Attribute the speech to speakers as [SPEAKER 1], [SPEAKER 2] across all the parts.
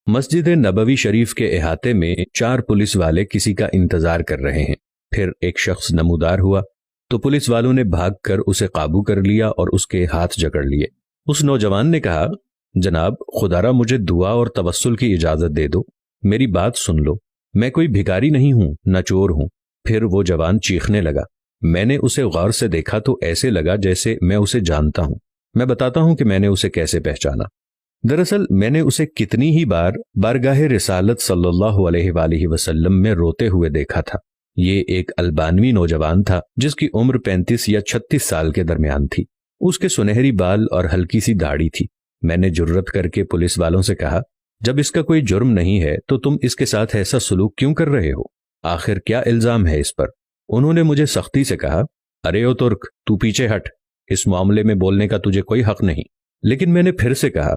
[SPEAKER 1] مسجد नबवी शरीफ के अहाते में 4 पुलिस वाले किसी का इंतजार कर रहे हैं। फिर एक शख्स नमूदार हुआ तो पुलिस वालों ने भागकर उसे काबू कर लिया और उसके हाथ जकड़ लिए। उस नौजवान ने कहा, जनाब खुदारा मुझे दुआ और तवस्सुल की इजाजत दे दो, मेरी बात सुन लो, मैं कोई भिखारी नहीं हूं न चोर हूं। फिर वो जवान चीखने लगा। मैंने उसे गौर से देखा तो ऐसे लगा जैसे मैं उसे जानता हूं। मैं बताता हूं कि मैंने उसे कैसे पहचाना। दरअसल मैंने उसे कितनी ही बार बारगाहे रिसालत सल्लल्लाहु अलैहि वसल्लम में रोते हुए देखा था। ये एक अल्बानवी नौजवान था जिसकी उम्र 35 या 36 साल के दरमियान थी। उसके सुनहरी बाल और हल्की सी दाढ़ी थी। मैंने जुर्रत करके पुलिस वालों से कहा, जब इसका कोई जुर्म नहीं है तो तुम इसके साथ ऐसा सलूक क्यों कर रहे हो? आखिर क्या इल्जाम है इस पर? उन्होंने मुझे सख्ती से कहा, अरे ओ तुर्क, तू पीछे हट, इस मामले में बोलने का तुझे कोई हक नहीं। लेकिन मैंने फिर से कहा,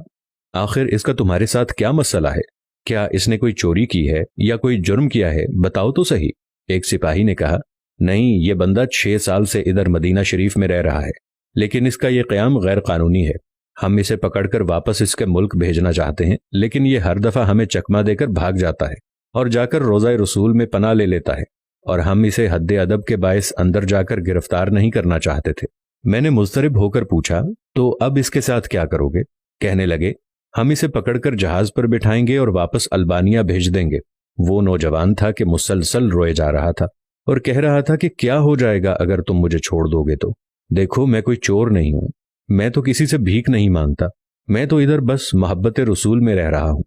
[SPEAKER 1] आखिर इसका तुम्हारे साथ क्या मसला है? क्या इसने कोई चोरी की है या कोई जुर्म किया है? बताओ तो सही। एक सिपाही ने कहा, नहीं, ये बंदा 6 साल से इधर मदीना शरीफ में रह रहा है, लेकिन इसका ये क़याम गैर कानूनी है। हम इसे पकड़कर वापस इसके मुल्क भेजना चाहते हैं, लेकिन ये हर दफा हमें चकमा देकर भाग जाता है और जाकर रोज़ा रसूल में पनाह ले लेता है, और हम इसे हद्दे अदब के बायस अंदर जाकर गिरफ्तार नहीं करना चाहते थे। मैंने मुस्तरिब होकर पूछा, तो अब इसके साथ क्या करोगे? कहने लगे, हम इसे पकड़कर जहाज पर बिठाएंगे और वापस अल्बानिया भेज देंगे। वो नौजवान था कि मुसलसल रोए जा रहा था और कह रहा था कि क्या हो जाएगा अगर तुम मुझे छोड़ दोगे तो? देखो, मैं कोई चोर नहीं हूं, मैं तो किसी से भीख नहीं मांगता, मैं तो इधर बस मोहब्बत रसूल में रह रहा हूं।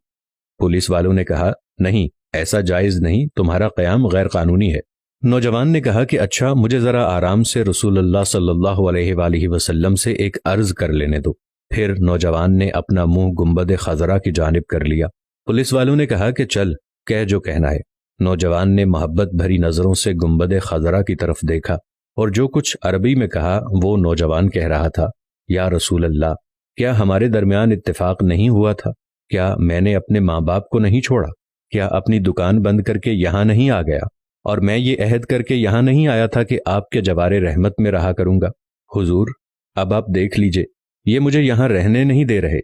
[SPEAKER 1] पुलिस वालों ने कहा, नहीं, ऐसा जायज नहीं, तुम्हारा क़याम गैर कानूनी है। नौजवान ने कहा कि अच्छा, मुझे जरा आराम से रसूलुल्लाह सल्लल्लाहु अलैहि वसल्लम से एक अर्ज कर लेने दो। फिर नौजवान ने अपना मुंह गुंबद खजरा की जानिब कर लिया। पुलिस वालों ने कहा कि चल, कह जो कहना है। नौजवान ने मोहब्बत भरी नजरों से गुंबद खजरा की तरफ देखा और जो कुछ अरबी में कहा वो नौजवान कह रहा था, या रसूल अल्लाह, क्या हमारे दरमियान इत्तेफाक नहीं हुआ था? क्या मैंने अपने माँ बाप को नहीं छोड़ा? क्या अपनी दुकान बंद करके यहाँ नहीं आ गया? और मैं ये अहद करके यहाँ नहीं आया था कि आपके जवारे रहमत में रहा करूंगा? हुजूर, अब आप देख लीजिए, ये मुझे यहाँ रहने नहीं दे रहे।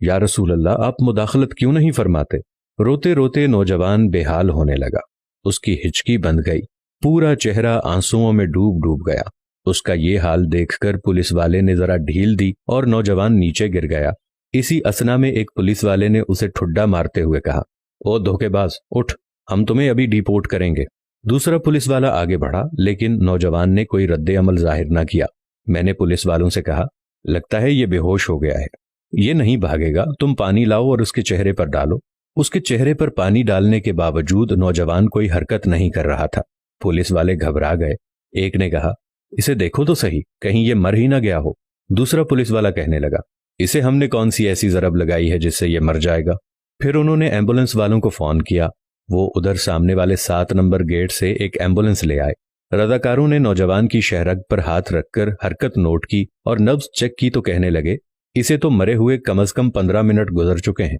[SPEAKER 1] या रसूल अल्लाह, आप मुदाखलत क्यों नहीं फरमाते? रोते रोते नौजवान बेहाल होने लगा। उसकी हिचकी बंध गई, पूरा चेहरा आंसुओं में डूब डूब गया। उसका ये हाल देखकर पुलिस वाले ने जरा ढील दी और नौजवान नीचे गिर गया। इसी असना में एक पुलिस वाले ने उसे ठुड्डा मारते हुए कहा, ओ धोखेबाज, उठ, हम तुम्हें अभी डिपोर्ट करेंगे। दूसरा पुलिस वाला आगे बढ़ा, लेकिन नौजवान ने कोई रद्दे अमल जाहिर न किया। मैंने पुलिस वालों से कहा, लगता है ये बेहोश हो गया है, ये नहीं भागेगा, तुम पानी लाओ और उसके चेहरे पर डालो। उसके चेहरे पर पानी डालने के बावजूद नौजवान कोई हरकत नहीं कर रहा था। पुलिस वाले घबरा गए। एक ने कहा, इसे देखो तो सही, कहीं ये मर ही ना गया हो। दूसरा पुलिस वाला कहने लगा, इसे हमने कौन सी ऐसी जरब लगाई है जिससे ये मर जाएगा? फिर उन्होंने एम्बुलेंस वालों को फोन किया। वो उधर सामने वाले 7 नंबर गेट से एक एम्बुलेंस ले आए। रजाकारों ने नौजवान की शहरग पर हाथ रखकर हरकत नोट की और नब्ज चेक की तो कहने लगे, इसे तो मरे हुए कम से कम 15 मिनट गुजर चुके हैं।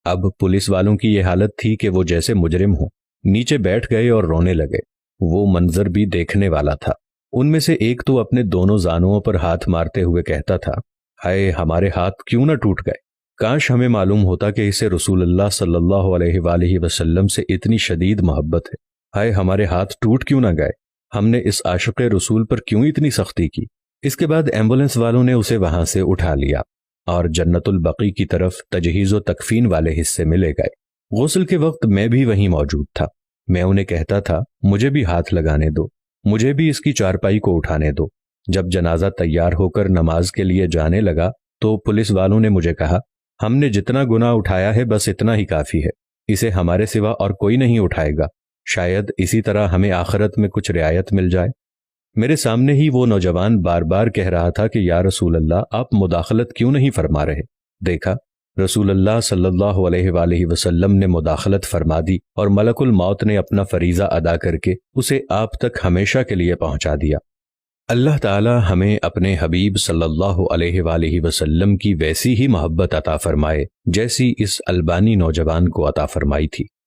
[SPEAKER 1] अब पुलिस वालों की यह हालत थी कि वो जैसे मुजरिम हो, नीचे बैठ गए और रोने लगे। वो मंजर भी देखने वाला था। उनमें से एक तो अपने दोनों जानुओं पर हाथ मारते हुए कहता था, हाय, हमारे हाथ क्यों न टूट गए। काश हमें मालूम होता कि इसे रसूलुल्लाह सल्लल्लाहु अलैहि वसल्लम से इतनी शदीद मोहब्बत है। हाय, हमारे हाथ टूट क्यों न गए। हमने इस आशिक़ रसूल पर क्यों इतनी सख्ती की। इसके बाद एम्बुलेंस वालों ने उसे वहां से उठा लिया और जन्नतुल बकी की तरफ तजहीज़ो तकफीन वाले हिस्से में ले गए। गुस्ल के वक्त मैं भी वहीं मौजूद था। मैं उन्हें कहता था, मुझे भी हाथ लगाने दो, मुझे भी इसकी चारपाई को उठाने दो। जब जनाजा तैयार होकर नमाज के लिए जाने लगा तो पुलिस वालों ने मुझे कहा, हमने जितना गुनाह उठाया है बस इतना ही काफी है, इसे हमारे सिवा और कोई नहीं उठाएगा। शायद इसी तरह हमें आखिरत में कुछ रियायत मिल जाए। मेरे सामने ही वो नौजवान बार बार कह रहा था कि या रसूल अल्लाह, आप मुदाखलत क्यों नहीं फरमा रहे। देखा, रसूल अल्लाह सल्लल्लाहु अलैहि वसल्लम ने मुदाखलत फरमा दी और मलकुल मौत ने अपना फरीज़ा अदा करके उसे आप तक हमेशा के लिए पहुंचा दिया। अल्लाह ताला हमें अपने हबीब सल्लल्लाहु अलैहि वसल्लम की वैसी ही मोहब्बत अता फरमाए जैसी इस अल्बानी नौजवान को अता फरमाई थी।